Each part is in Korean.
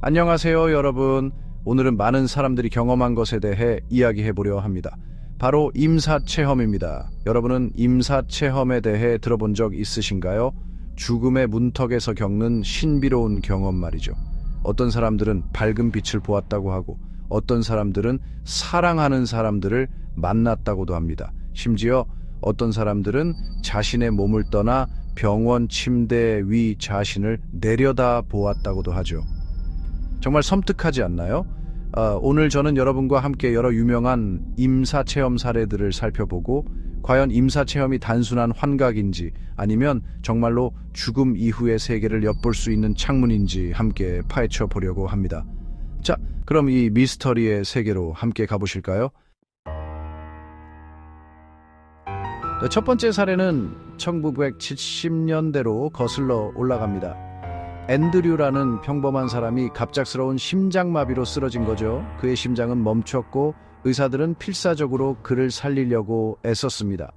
안녕하세요, 여러분. 오늘은 많은 사람들이 경험한 것에 대해 이야기해 보려 합니다. 바로 임사체험입니다. 여러분은 임사체험에 대해 들어본 적 있으신가요? 죽음의 문턱에서 겪는 신비로운 경험 말이죠. 어떤 사람들은 밝은 빛을 보았다고 하고, 어떤 사람들은 사랑하는 사람들을 만났다고도 합니다. 심지어 어떤 사람들은 자신의 몸을 떠나 병원 침대 위 자신을 내려다 보았다고도 하죠. 정말 섬뜩하지 않나요? 오늘 저는 여러분과 함께 여러 유명한 임사체험 사례들을 살펴보고 과연 임사체험이 단순한 환각인지 아니면 정말로 죽음 이후의 세계를 엿볼 수 있는 창문인지 함께 파헤쳐 보려고 합니다. 자, 그럼 이 미스터리의 세계로 함께 가보실까요? 첫 번째 사례는 1970년대로 거슬러 올라갑니다. 앤드류라는 평범한 사람이 갑작스러운 심장마비로 쓰러진 거죠. 그의 심장은 멈췄고 의사들은 필사적으로 그를 살리려고 애썼습니다.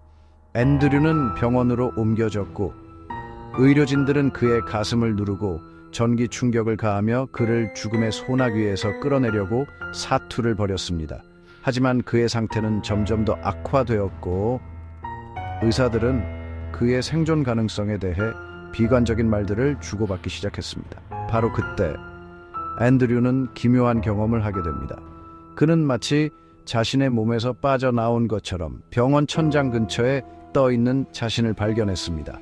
앤드류는 병원으로 옮겨졌고 의료진들은 그의 가슴을 누르고 전기 충격을 가하며 그를 죽음의 소나기에서 끌어내려고 사투를 벌였습니다. 하지만 그의 상태는 점점 더 악화되었고 의사들은 그의 생존 가능성에 대해 비관적인 말들을 주고받기 시작했습니다. 바로 그때 앤드류는 기묘한 경험을 하게 됩니다. 그는 마치 자신의 몸에서 빠져나온 것처럼 병원 천장 근처에 떠있는 자신을 발견했습니다.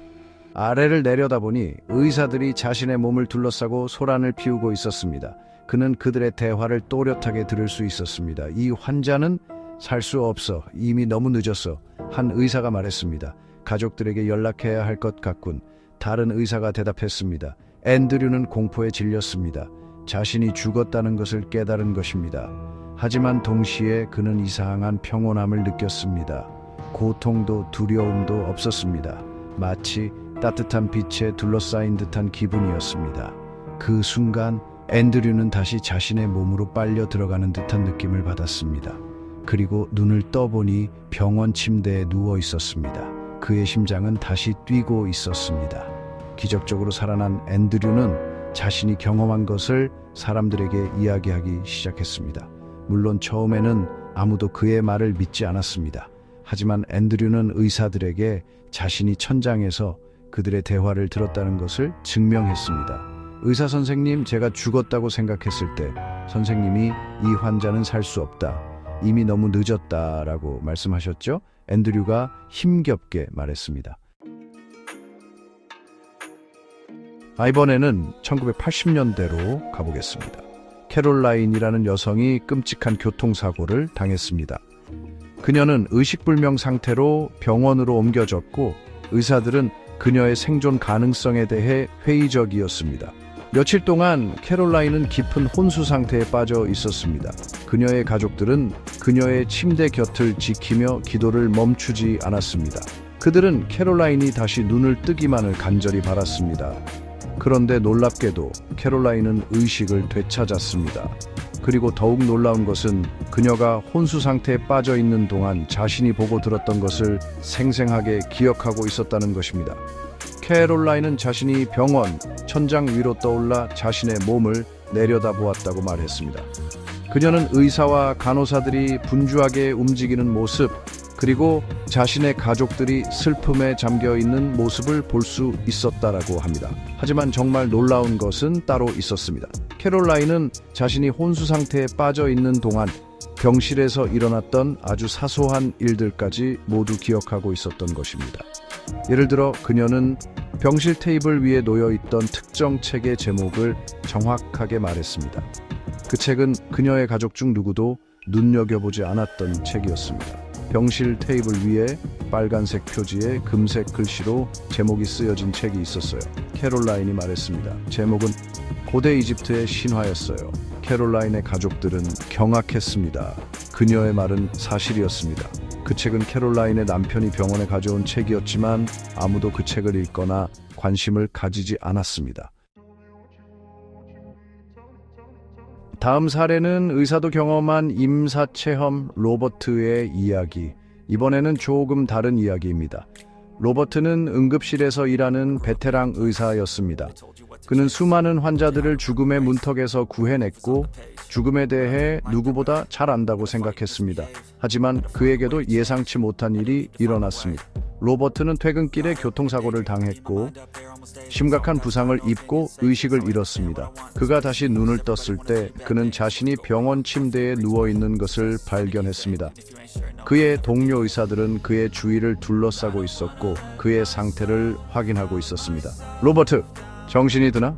아래를 내려다보니 의사들이 자신의 몸을 둘러싸고 소란을 피우고 있었습니다. 그는 그들의 대화를 또렷하게 들을 수 있었습니다. 이 환자는 살 수 없어. 이미 너무 늦었어. 한 의사가 말했습니다. 가족들에게 연락해야 할 것 같군. 다른 의사가 대답했습니다. 앤드류는 공포에 질렸습니다. 자신이 죽었다는 것을 깨달은 것입니다. 하지만 동시에 그는 이상한 평온함을 느꼈습니다. 고통도 두려움도 없었습니다. 마치 따뜻한 빛에 둘러싸인 듯한 기분이었습니다. 그 순간 앤드류는 다시 자신의 몸으로 빨려 들어가는 듯한 느낌을 받았습니다. 그리고 눈을 떠보니 병원 침대에 누워 있었습니다. 그의 심장은 다시 뛰고 있었습니다. 기적적으로 살아난 앤드류는 자신이 경험한 것을 사람들에게 이야기하기 시작했습니다. 물론 처음에는 아무도 그의 말을 믿지 않았습니다. 하지만 앤드류는 의사들에게 자신이 천장에서 그들의 대화를 들었다는 것을 증명했습니다. 의사 선생님, 제가 죽었다고 생각했을 때 선생님이 이 환자는 살 수 없다. 이미 너무 늦었다라고 말씀하셨죠? 앤드류가 힘겹게 말했습니다. 이번에는 1980년대로 가보겠습니다. 캐롤라인이라는 여성이 끔찍한 교통사고를 당했습니다. 그녀는 의식불명 상태로 병원으로 옮겨졌고 의사들은 그녀의 생존 가능성에 대해 회의적이었습니다. 며칠 동안 캐롤라인은 깊은 혼수 상태에 빠져 있었습니다. 그녀의 가족들은 그녀의 침대 곁을 지키며 기도를 멈추지 않았습니다. 그들은 캐롤라인이 다시 눈을 뜨기만을 간절히 바랐습니다. 그런데 놀랍게도 캐롤라인은 의식을 되찾았습니다. 그리고 더욱 놀라운 것은 그녀가 혼수 상태에 빠져 있는 동안 자신이 보고 들었던 것을 생생하게 기억하고 있었다는 것입니다. 캐롤라인은 자신이 병원 천장 위로 떠올라 자신의 몸을 내려다보았다고 말했습니다. 그녀는 의사와 간호사들이 분주하게 움직이는 모습, 그리고 자신의 가족들이 슬픔에 잠겨 있는 모습을 볼 수 있었다라고 합니다. 하지만 정말 놀라운 것은 따로 있었습니다. 캐롤라인은 자신이 혼수 상태에 빠져 있는 동안 병실에서 일어났던 아주 사소한 일들까지 모두 기억하고 있었던 것입니다. 예를 들어 그녀는 병실 테이블 위에 놓여있던 특정 책의 제목을 정확하게 말했습니다. 그 책은 그녀의 가족 중 누구도 눈여겨보지 않았던 책이었습니다. 병실 테이블 위에 빨간색 표지에 금색 글씨로 제목이 쓰여진 책이 있었어요. 캐롤라인이 말했습니다. 제목은 고대 이집트의 신화였어요. 캐롤라인의 가족들은 경악했습니다. 그녀의 말은 사실이었습니다. 그 책은 캐롤라인의 남편이 병원에 가져온 책이었지만 아무도 그 책을 읽거나 관심을 가지지 않았습니다. 다음 사례는 의사도 경험한 임사체험 로버트의 이야기. 이번에는 조금 다른 이야기입니다. 로버트는 응급실에서 일하는 베테랑 의사였습니다. 그는 수많은 환자들을 죽음의 문턱에서 구해냈고 죽음에 대해 누구보다 잘 안다고 생각했습니다. 하지만 그에게도 예상치 못한 일이 일어났습니다. 로버트는 퇴근길에 교통사고를 당했고 심각한 부상을 입고 의식을 잃었습니다. 그가 다시 눈을 떴을 때 그는 자신이 병원 침대에 누워있는 것을 발견했습니다. 그의 동료 의사들은 그의 주위를 둘러싸고 있었고 그의 상태를 확인하고 있었습니다. 로버트, 정신이 드나?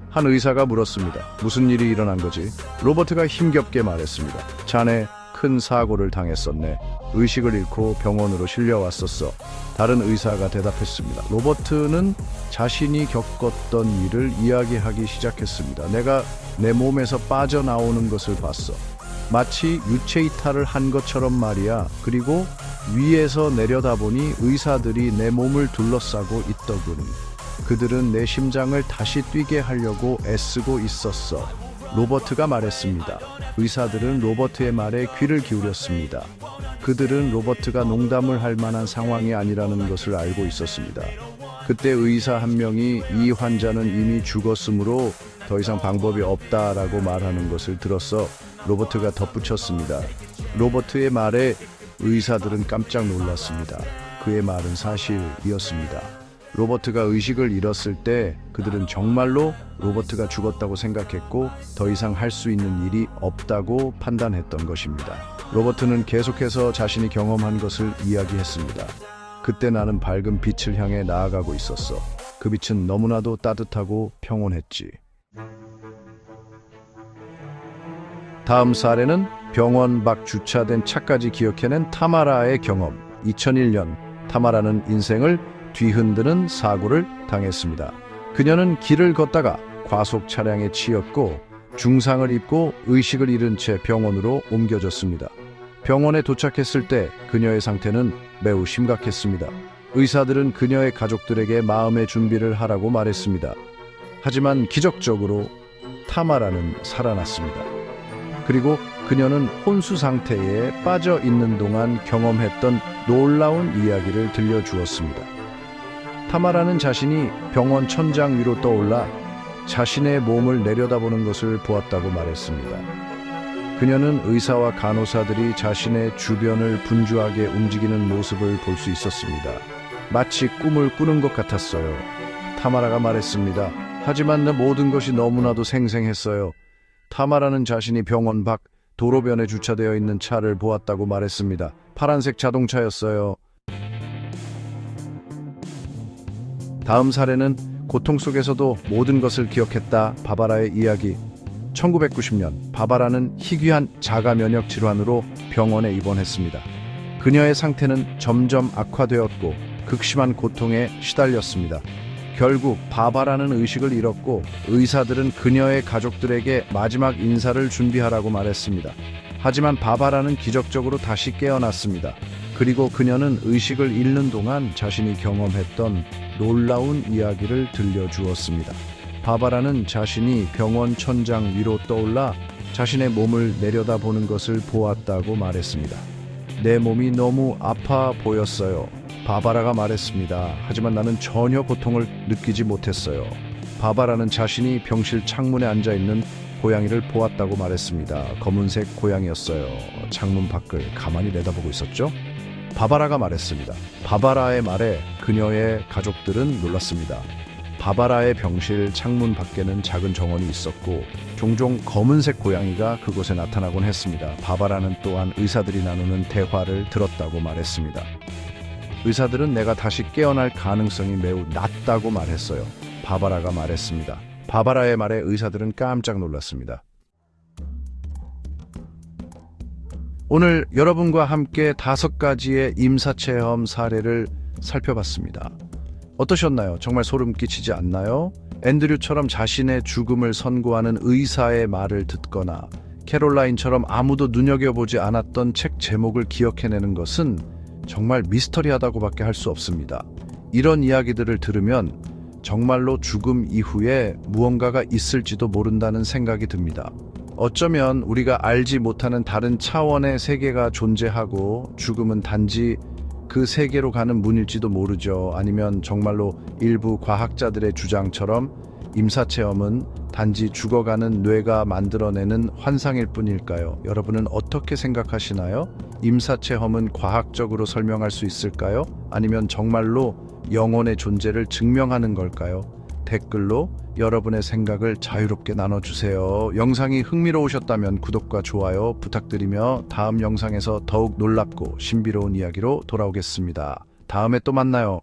한 의사가 물었습니다. 무슨 일이 일어난 거지? 로버트가 힘겹게 말했습니다. 자네 큰 사고를 당했었네. 의식을 잃고 병원으로 실려왔었어. 다른 의사가 대답했습니다. 로버트는 자신이 겪었던 일을 이야기하기 시작했습니다. 내가 내 몸에서 빠져나오는 것을 봤어. 마치 유체 이탈을 한 것처럼 말이야. 그리고 위에서 내려다보니 의사들이 내 몸을 둘러싸고 있더군. 그들은 내 심장을 다시 뛰게 하려고 애쓰고 있었어. 로버트가 말했습니다. 의사들은 로버트의 말에 귀를 기울였습니다. 그들은 로버트가 농담을 할 만한 상황이 아니라는 것을 알고 있었습니다. 그때 의사 한 명이 이 환자는 이미 죽었으므로 더 이상 방법이 없다라고 말하는 것을 들었어 로버트가 덧붙였습니다. 로버트의 말에 의사들은 깜짝 놀랐습니다. 그의 말은 사실이었습니다. 로버트가 의식을 잃었을 때 그들은 정말로 로버트가 죽었다고 생각했고 더 이상 할 수 있는 일이 없다고 판단했던 것입니다. 로버트는 계속해서 자신이 경험한 것을 이야기했습니다. 그때 나는 밝은 빛을 향해 나아가고 있었어. 그 빛은 너무나도 따뜻하고 평온했지. 다음 사례는 병원 밖 주차된 차까지 기억해낸 타마라의 경험. 2001년 타마라는 인생을 뒤흔드는 사고를 당했습니다. 그녀는 길을 걷다가 과속 차량에 치였고 중상을 입고 의식을 잃은 채 병원으로 옮겨졌습니다. 병원에 도착했을 때 그녀의 상태는 매우 심각했습니다. 의사들은 그녀의 가족들에게 마음의 준비를 하라고 말했습니다. 하지만 기적적으로 타마라는 살아났습니다. 그리고 그녀는 혼수 상태에 빠져 있는 동안 경험했던 놀라운 이야기를 들려주었습니다. 타마라는 자신이 병원 천장 위로 떠올라 자신의 몸을 내려다보는 것을 보았다고 말했습니다. 그녀는 의사와 간호사들이 자신의 주변을 분주하게 움직이는 모습을 볼 수 있었습니다. 마치 꿈을 꾸는 것 같았어요. 타마라가 말했습니다. 하지만 내 모든 것이 너무나도 생생했어요. 타마라는 자신이 병원 밖 도로변에 주차되어 있는 차를 보았다고 말했습니다. 파란색 자동차였어요. 다음 사례는 고통 속에서도 모든 것을 기억했다. 바바라의 이야기. 1990년 바바라는 희귀한 자가 면역 질환으로 병원에 입원했습니다. 그녀의 상태는 점점 악화되었고 극심한 고통에 시달렸습니다. 결국 바바라는 의식을 잃었고 의사들은 그녀의 가족들에게 마지막 인사를 준비하라고 말했습니다. 하지만 바바라는 기적적으로 다시 깨어났습니다. 그리고 그녀는 의식을 잃는 동안 자신이 경험했던 놀라운 이야기를 들려주었습니다. 바바라는 자신이 병원 천장 위로 떠올라 자신의 몸을 내려다보는 것을 보았다고 말했습니다. 내 몸이 너무 아파 보였어요. 바바라가 말했습니다. 하지만 나는 전혀 고통을 느끼지 못했어요. 바바라는 자신이 병실 창문에 앉아있는 고양이를 보았다고 말했습니다. 검은색 고양이였어요. 창문 밖을 가만히 내다보고 있었죠. 바바라가 말했습니다. 바바라의 말에 그녀의 가족들은 놀랐습니다. 바바라의 병실 창문 밖에는 작은 정원이 있었고 종종 검은색 고양이가 그곳에 나타나곤 했습니다. 바바라는 또한 의사들이 나누는 대화를 들었다고 말했습니다. 의사들은 내가 다시 깨어날 가능성이 매우 낮다고 말했어요. 바바라가 말했습니다. 바바라의 말에 의사들은 깜짝 놀랐습니다. 오늘 여러분과 함께 5가지의 임사체험 사례를 살펴봤습니다. 어떠셨나요? 정말 소름 끼치지 않나요? 앤드류처럼 자신의 죽음을 선고하는 의사의 말을 듣거나 캐롤라인처럼 아무도 눈여겨보지 않았던 책 제목을 기억해내는 것은 정말 미스터리하다고밖에 할 수 없습니다. 이런 이야기들을 들으면 정말로 죽음 이후에 무언가가 있을지도 모른다는 생각이 듭니다. 어쩌면 우리가 알지 못하는 다른 차원의 세계가 존재하고 죽음은 단지 그 세계로 가는 문일지도 모르죠. 아니면 정말로 일부 과학자들의 주장처럼 임사체험은 단지 죽어가는 뇌가 만들어내는 환상일 뿐일까요? 여러분은 어떻게 생각하시나요? 임사체험은 과학적으로 설명할 수 있을까요? 아니면 정말로 영혼의 존재를 증명하는 걸까요? 댓글로 여러분의 생각을 자유롭게 나눠주세요. 영상이 흥미로우셨다면 구독과 좋아요 부탁드리며 다음 영상에서 더욱 놀랍고 신비로운 이야기로 돌아오겠습니다. 다음에 또 만나요.